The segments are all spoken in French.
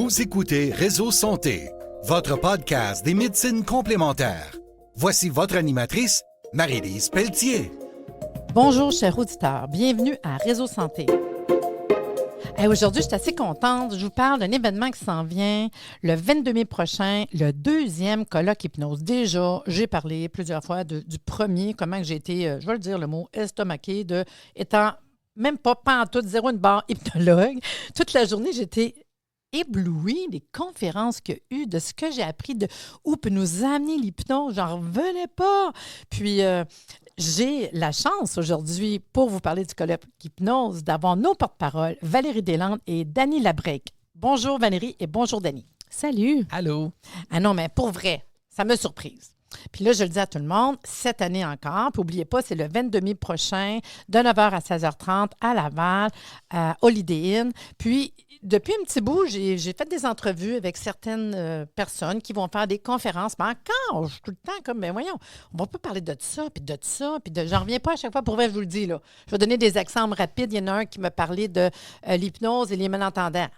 Vous écoutez Réseau Santé, votre podcast des médecines complémentaires. Voici votre animatrice, Marie-Lise Pelletier. Bonjour, chers auditeurs. Bienvenue à Réseau Santé. Aujourd'hui, je suis assez contente. Je vous parle d'un événement qui s'en vient le 22 mai prochain, le 2e colloque hypnose. Déjà, j'ai parlé plusieurs fois du premier, comment que j'ai été, je vais le dire le mot, estomaquée, étant même pas pantoute, zéro une barre hypnologue. Toute la journée, j'étais éblouie des conférences qu'il y a eu, de ce que j'ai appris, de où peut nous amener l'hypnose. J'en revenais pas. Puis, j'ai la chance aujourd'hui, pour vous parler du colloque hypnose, d'avoir nos porte-paroles, Valérie Deslandes et Dany Labrèque. Bonjour Valérie et bonjour Dany. Salut. Allô. Ah non, mais pour vrai, ça m'a surprise. Puis là, je le dis à tout le monde, cette année encore, puis n'oubliez pas, c'est le 22 mai prochain, de 9h à 16h30 à Laval, à Holiday Inn. Puis, depuis un petit bout, j'ai fait des entrevues avec certaines personnes qui vont faire des conférences. Mais encore, je suis tout le temps comme, ben voyons, on va pas parler de ça, puis de ça, puis de... J'en reviens pas à chaque fois, pour vrai, je vous le dis, là. Je vais donner des exemples rapides. Il y en a un qui me parlait de l'hypnose et les malentendants.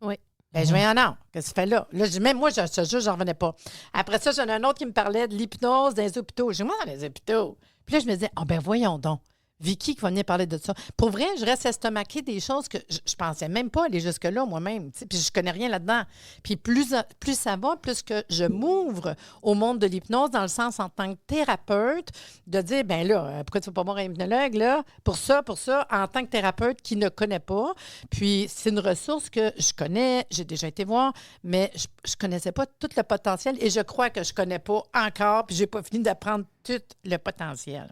Oui. Ben, je viens en or. Qu'est-ce que tu fais là? Là, même moi, je te jure, j'en revenais pas. Après ça, j'en ai un autre qui me parlait de l'hypnose dans les hôpitaux. J'ai dit, moi, dans les hôpitaux. Puis là, je me disais, ben voyons donc. Vicky qui va venir parler de ça. Pour vrai, je reste estomaquée des choses que je pensais même pas aller jusque-là moi-même. Puis je connais rien là-dedans. Puis plus ça va, plus que je m'ouvre au monde de l'hypnose dans le sens en tant que thérapeute, de dire, ben là, pourquoi tu ne vas pas voir un hypnologue, là? Pour ça, en tant que thérapeute qui ne connaît pas. Puis c'est une ressource que je connais, j'ai déjà été voir, mais je ne connaissais pas tout le potentiel et je crois que je ne connais pas encore, puis je n'ai pas fini d'apprendre tout le potentiel.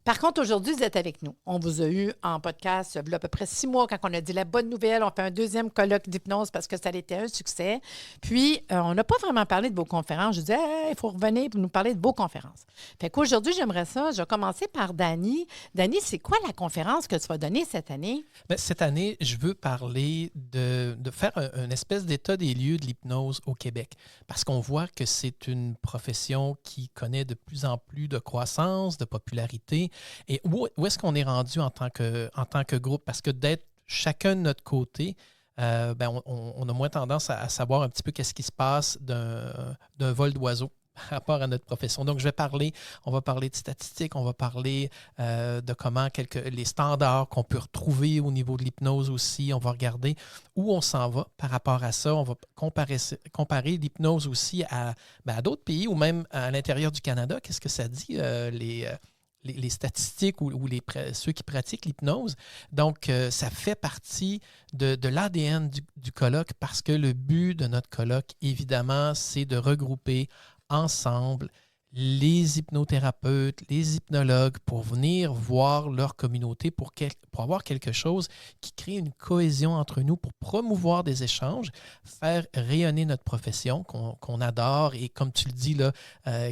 Par contre, aujourd'hui, vous êtes avec nous. On vous a eu en podcast il y a à peu près 6 mois quand on a dit la bonne nouvelle. On fait un 2e colloque d'hypnose parce que ça a été un succès. Puis, on n'a pas vraiment parlé de vos conférences. Je disais, il faut revenir pour nous parler de vos conférences. Fait qu'aujourd'hui, j'aimerais ça. Je vais commencer par Dany. Dany, c'est quoi la conférence que tu vas donner cette année? Bien, cette année, je veux parler de faire une espèce d'état des lieux de l'hypnose au Québec. Parce qu'on voit que c'est une profession qui connaît de plus en plus de croissance, de popularité. Et où est-ce qu'on est rendu en tant que groupe? Parce que d'être chacun de notre côté, on a moins tendance à savoir un petit peu qu'est-ce qui se passe d'un vol d'oiseau par rapport à notre profession. Donc, on va parler de statistiques, on va parler de comment les standards qu'on peut retrouver au niveau de l'hypnose aussi. On va regarder où on s'en va par rapport à ça. On va comparer l'hypnose aussi à d'autres pays ou même à l'intérieur du Canada. Qu'est-ce que ça dit, les statistiques ou ceux qui pratiquent l'hypnose. Donc, ça fait partie de l'ADN du colloque parce que le but de notre colloque, évidemment, c'est de regrouper ensemble les hypnothérapeutes, les hypnologues pour venir voir leur communauté, pour avoir quelque chose qui crée une cohésion entre nous, pour promouvoir des échanges, faire rayonner notre profession qu'on adore et, comme tu le dis, là,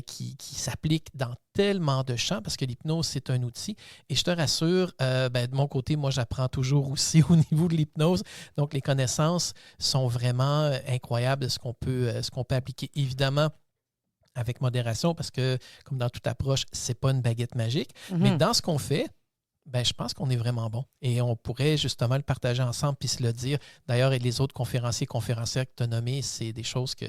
qui s'applique dans tellement de champs parce que l'hypnose, c'est un outil. Et je te rassure, de mon côté, moi, j'apprends toujours aussi au niveau de l'hypnose. Donc, les connaissances sont vraiment incroyables de ce qu'on peut appliquer. Évidemment, avec modération, parce que, comme dans toute approche, c'est pas une baguette magique. Mm-hmm. Mais dans ce qu'on fait, je pense qu'on est vraiment bon. Et on pourrait justement le partager ensemble puis se le dire. D'ailleurs, et les autres conférencières que tu as nommés, c'est des choses que,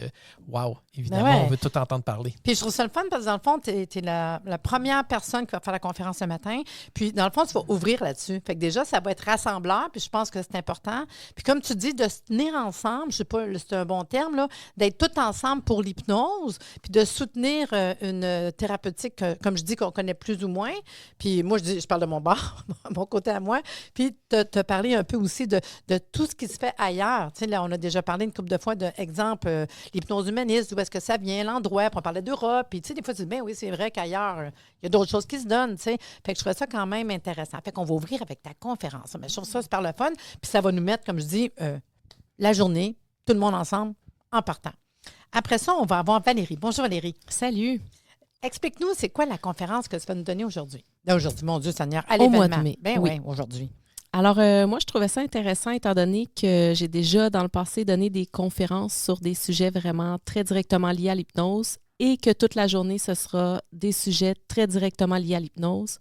wow, évidemment, on veut tout entendre parler. Puis je trouve ça le fun parce que dans le fond, tu es la première personne qui va faire la conférence ce matin. Puis dans le fond, tu vas ouvrir là-dessus. Fait que déjà, ça va être rassembleur, puis je pense que c'est important. Puis comme tu dis, de se tenir ensemble, je sais pas, c'est un bon terme, là, d'être tout ensemble pour l'hypnose, puis de soutenir une thérapeutique, comme je dis, qu'on connaît plus ou moins. Puis moi, je parle de mon bar. Mon côté à moi, puis te parler un peu aussi de tout ce qui se fait ailleurs. Tu sais, là, on a déjà parlé une couple de fois d'exemple, l'hypnose humaniste, d'où est-ce que ça vient, l'endroit, puis on parlait d'Europe, puis tu sais, des fois, tu dis, bien oui, c'est vrai qu'ailleurs, il y a d'autres choses qui se donnent, tu sais. Fait que je trouvais ça quand même intéressant. Fait qu'on va ouvrir avec ta conférence. Mais je trouve ça super le fun, puis ça va nous mettre, comme je dis, la journée, tout le monde ensemble, en partant. Après ça, on va avoir Valérie. Bonjour Valérie. Salut. Explique-nous, c'est quoi la conférence que tu vas nous donner aujourd'hui? Aujourd'hui, mon Dieu Seigneur, à l'événement. Au mois de mai. Ben oui, aujourd'hui. Alors, moi, je trouvais ça intéressant étant donné que j'ai déjà, dans le passé, donné des conférences sur des sujets vraiment très directement liés à l'hypnose et que toute la journée, ce sera des sujets très directement liés à l'hypnose.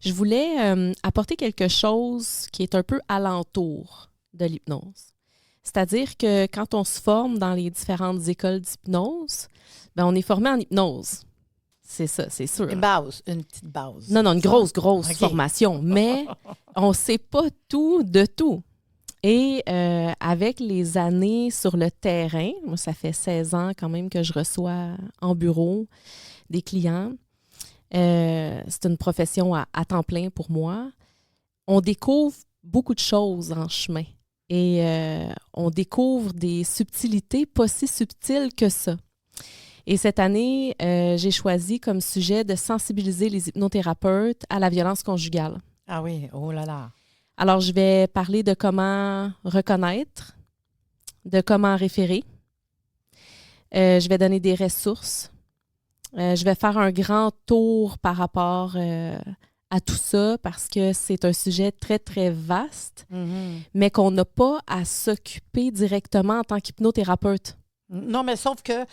Je voulais apporter quelque chose qui est un peu alentour de l'hypnose. C'est-à-dire que quand on se forme dans les différentes écoles d'hypnose, ben on est formé en hypnose. C'est ça, c'est sûr. Une base, une petite base. Non, une grosse OK. formation. Mais on ne sait pas tout de tout. Et avec les années sur le terrain, moi, ça fait 16 ans quand même que je reçois en bureau des clients. C'est une profession à temps plein pour moi. On découvre beaucoup de choses en chemin. Et on découvre des subtilités pas si subtiles que ça. Et cette année, j'ai choisi comme sujet de sensibiliser les hypnothérapeutes à la violence conjugale. Ah oui, oh là là. Alors, je vais parler de comment reconnaître, de comment référer. Je vais donner des ressources. Je vais faire un grand tour par rapport à tout ça parce que c'est un sujet très, très vaste, mais qu'on n'a pas à s'occuper directement en tant qu'hypnothérapeute. Non, mais sauf que,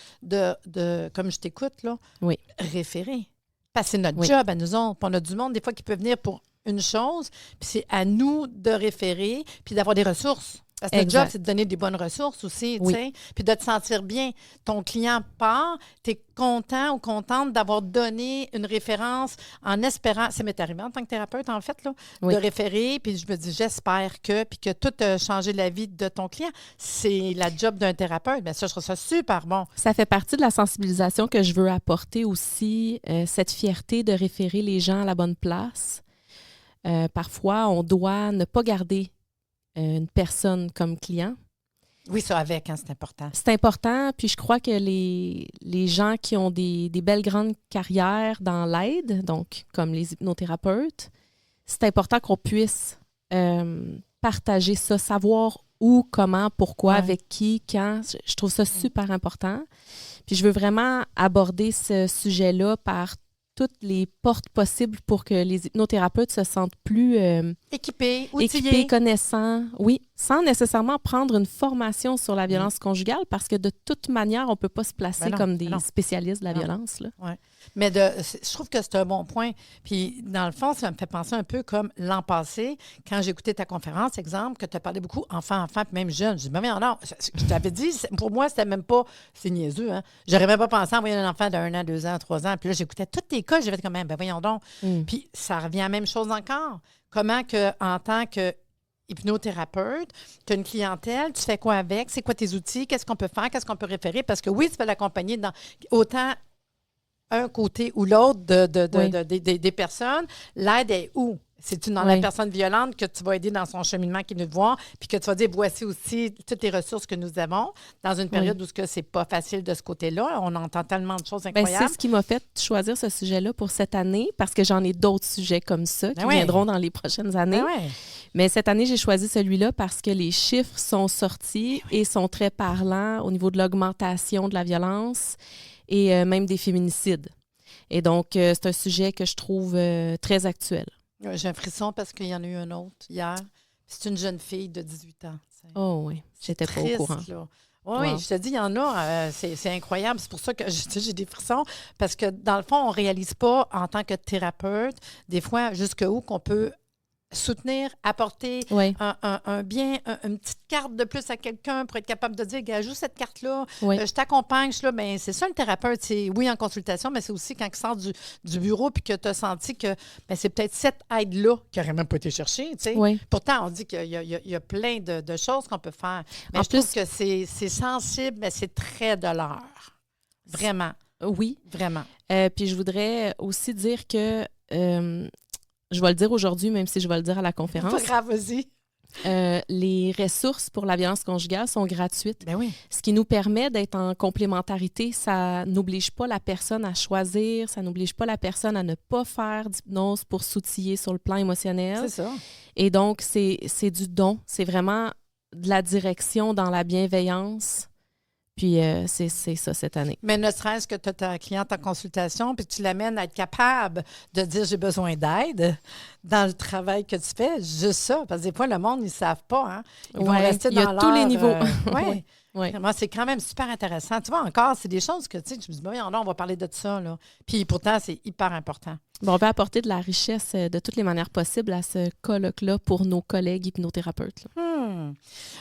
comme je t'écoute, là, Oui. référer. Parce que c'est notre Oui. job à nous autres. Puis on a du monde, des fois, qui peut venir pour une chose, puis c'est à nous de référer, puis d'avoir des ressources. Parce que notre Exact. job, c'est de donner des bonnes ressources aussi, Oui. tu sais, puis de te sentir bien. Ton client part, tu es content ou contente d'avoir donné une référence en espérant, ça m'est arrivé en tant que thérapeute, en fait, là, Oui. de référer, puis je me dis, j'espère puis que tout a changé la vie de ton client. C'est la job d'un thérapeute. Bien ça, je trouve ça super bon. Ça fait partie de la sensibilisation que je veux apporter aussi, cette fierté de référer les gens à la bonne place. Parfois, on doit ne pas garder une personne comme client. Oui, ça avec, hein, c'est important. C'est important, puis je crois que les gens qui ont des belles grandes carrières dans l'aide, donc comme les hypnothérapeutes, c'est important qu'on puisse partager ça, savoir où, comment, pourquoi, Ouais. avec qui, quand. Je trouve ça super important. Puis je veux vraiment aborder ce sujet-là par toutes les portes possibles pour que les hypnothérapeutes se sentent plus Équipé, outillé. équipés, connaissants, oui, sans nécessairement prendre une formation sur la violence conjugale, parce que de toute manière, on ne peut pas se placer Ben non, comme ben des non. spécialistes de la Non. violence. Là. Mais je trouve que c'est un bon point. Puis, dans le fond, ça me fait penser un peu comme l'an passé, quand j'ai écouté ta conférence, exemple, que tu as parlé beaucoup enfant, puis même jeune. Je dis, mais non, je t'avais dit, pour moi, c'était même pas, c'est niaiseux, hein. J'aurais même pas pensé à envoyer un enfant de 1 an, 2 ans, 3 ans. Puis là, j'écoutais tous tes cas, j'ai fait comme, ben voyons donc. Puis, ça revient à la même chose encore. Comment que, en tant que hypnothérapeute, tu as une clientèle, tu fais quoi avec? C'est quoi tes outils? Qu'est-ce qu'on peut faire? Qu'est-ce qu'on peut référer? Parce que oui, tu peux l'accompagner dans autant un côté ou l'autre des personnes. L'aide est où? C'est-tu dans la Oui. personne violente que tu vas aider dans son cheminement qui est venu te voir, puis que tu vas dire, voici aussi toutes les ressources que nous avons dans une période où c'est pas facile de ce côté-là. On entend tellement de choses Ben, incroyables. c'est ce qui m'a fait choisir ce sujet-là pour cette année, parce que j'en ai d'autres sujets comme ça qui Ben ouais. viendront dans les prochaines années. Ben ouais. Mais cette année, j'ai choisi celui-là parce que les chiffres sont sortis et sont très parlants au niveau de l'augmentation de la violence et même des féminicides. Et donc, c'est un sujet que je trouve très actuel. J'ai un frisson parce qu'il y en a eu un autre hier. C'est une jeune fille de 18 ans. Oh oui, j'étais pas au Triste, courant. là. Oui, Wow. je te dis, il y en a, c'est incroyable. C'est pour ça que j'ai des frissons, parce que dans le fond, on ne réalise pas en tant que thérapeute, des fois, jusqu'où qu'on peut soutenir, apporter Oui, un bien, une petite carte de plus à quelqu'un pour être capable de dire, gars, joue cette carte-là, oui. je t'accompagne, je suis là. Ben, c'est ça le thérapeute, c'est oui en consultation, mais c'est aussi quand il sort du bureau puis que tu as senti que ben, c'est peut-être cette aide-là qui n'aurait même pas été cherchée, tu sais. Oui. Pourtant, on dit qu'il y a plein de choses qu'on peut faire. Mais En je trouve plus- que c'est sensible, mais c'est très de l'heure. Vraiment, Oui. vraiment. Puis je voudrais aussi dire que, je vais le dire aujourd'hui, même si je vais le dire à la conférence, Pas grave, vas-y. les ressources pour la violence conjugale sont gratuites. Ben oui. Ce qui nous permet d'être en complémentarité, ça n'oblige pas la personne à choisir, ça n'oblige pas la personne à ne pas faire d'hypnose pour s'outiller sur le plan émotionnel. C'est ça. Et donc, c'est du don. C'est vraiment de la direction dans la bienveillance. Puis, c'est ça cette année. Mais ne serait-ce que tu as ta cliente en consultation puis tu l'amènes à être capable de dire j'ai besoin d'aide dans le travail que tu fais, juste ça. Parce que des fois, le monde, ils ne savent pas. Hein? Ils vont Ouais, rester il y a dans tous les leur, niveaux. ouais. Oui. Vraiment, c'est quand même super intéressant. Tu vois, encore, c'est des choses que, tu sais, je me dis, ben, on va parler de ça, là. Puis pourtant, c'est hyper important. Bon, on peut apporter de la richesse de toutes les manières possibles à ce colloque-là pour nos collègues hypnothérapeutes. là.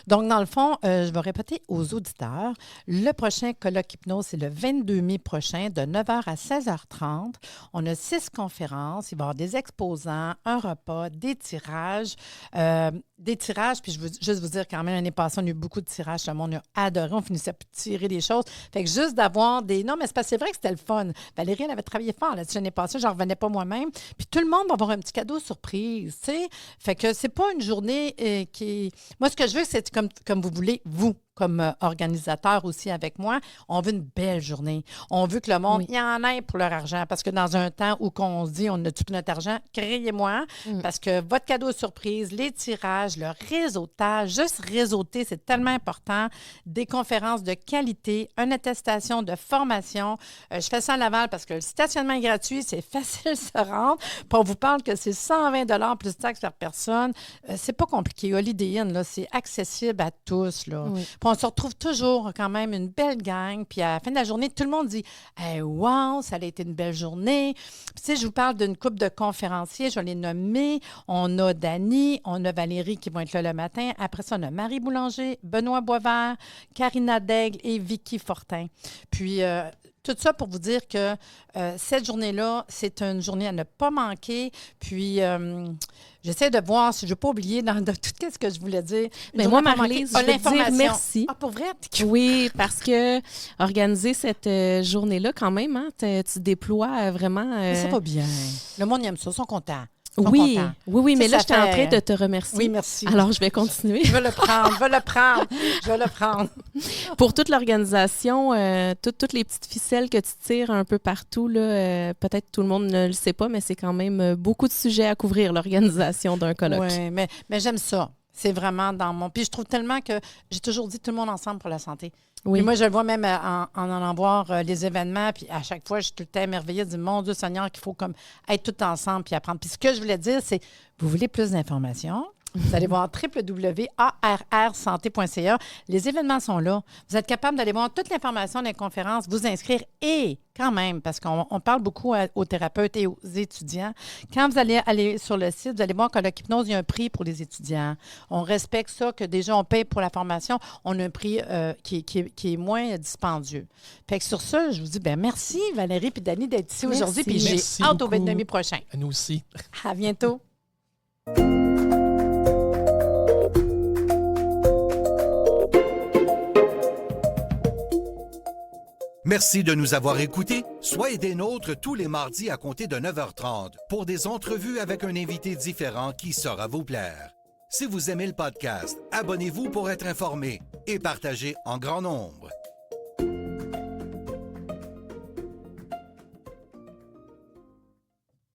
Donc, dans le fond, je vais répéter aux auditeurs, le prochain colloque hypnose, c'est le 22 mai prochain, de 9h à 16h30. On a 6 conférences, il va y avoir des exposants, un repas, des tirages. Puis je veux juste vous dire quand même, l'année passée, on a eu beaucoup de tirages, le monde a adoré, on finissait par tirer des choses. Fait que juste d'avoir des... Non, mais c'est vrai que c'était le fun. Valérie, elle avait travaillé fort là-dessus l'année passée, j'en revenais pas moi-même. Puis tout le monde va avoir un petit cadeau surprise, tu sais. Fait que c'est pas une journée qui... Moi, ce que je veux, c'est comme vous voulez, vous, comme organisateur aussi avec moi, on veut une belle journée. On veut que le monde y en ait pour leur argent. Parce que dans un temps où on se dit on a tout notre argent, créez-moi. Parce que votre cadeau surprise, les tirages, le réseautage, juste réseauter, c'est tellement important. Des conférences de qualité, une attestation de formation. Je fais ça à Laval parce que le stationnement est gratuit, c'est facile de se rendre. Puis on vous parle que c'est 120 $ plus taxes par personne. C'est pas compliqué. Holiday Inn, là, c'est accessible à tous, là. Puis on se retrouve toujours quand même une belle gang. Puis à la fin de la journée, tout le monde dit hey, « Wow, ça a été une belle journée. » Puis tu sais, je vous parle d'une couple de conférenciers, je vais les nommer. On a Dany, on a Valérie qui vont être là le matin. Après ça, on a Marie Boulanger, Benoît Boisvert, Karina Daigle et Vicky Fortin. Puis... tout ça pour vous dire que cette journée-là, c'est une journée à ne pas manquer. Puis, j'essaie de voir si je ne veux pas oublier dans tout ce que je voulais dire. Mais moi, Marie-Lise, je veux te dire merci. Ah, pour vrai? Oui, parce que organiser cette journée-là, quand même, hein, tu déploies vraiment... Mais ça va bien. Le monde aime ça, ils sont contents. Oui, mais là, j'étais en train de te remercier. Oui, merci. Alors, je vais continuer. Je vais le prendre. Pour toute l'organisation, toutes les petites ficelles que tu tires un peu partout, là, peut-être tout le monde ne le sait pas, mais c'est quand même beaucoup de sujets à couvrir, l'organisation d'un colloque. Oui, mais j'aime ça. C'est vraiment dans mon... Puis je trouve tellement que j'ai toujours dit tout le monde ensemble pour la santé. Oui. Puis moi, je le vois même en allant voir les événements, puis à chaque fois, je suis tout le temps émerveillée, je dis, mon Dieu Seigneur, qu'il faut comme être tout ensemble puis apprendre. Puis ce que je voulais dire, c'est, vous voulez plus d'informations? Vous allez voir www.arrsanté.ca. Les événements sont là. Vous êtes capable d'aller voir toute l'information des conférences, vous inscrire et quand même, parce qu'on parle beaucoup aux thérapeutes et aux étudiants, quand vous allez aller sur le site, vous allez voir qu'à l'hypnose, il y a un prix pour les étudiants. On respecte ça, que déjà on paye pour la formation. On a un prix qui est moins dispendieux. Fait que sur ça, je vous dis merci Valérie et Dany d'être ici aujourd'hui. Puis j'ai hâte au 29 mai prochain. Nous aussi. À bientôt. Merci de nous avoir écoutés. Soyez des nôtres tous les mardis à compter de 9h30 pour des entrevues avec un invité différent qui saura vous plaire. Si vous aimez le podcast, abonnez-vous pour être informé et partagez en grand nombre.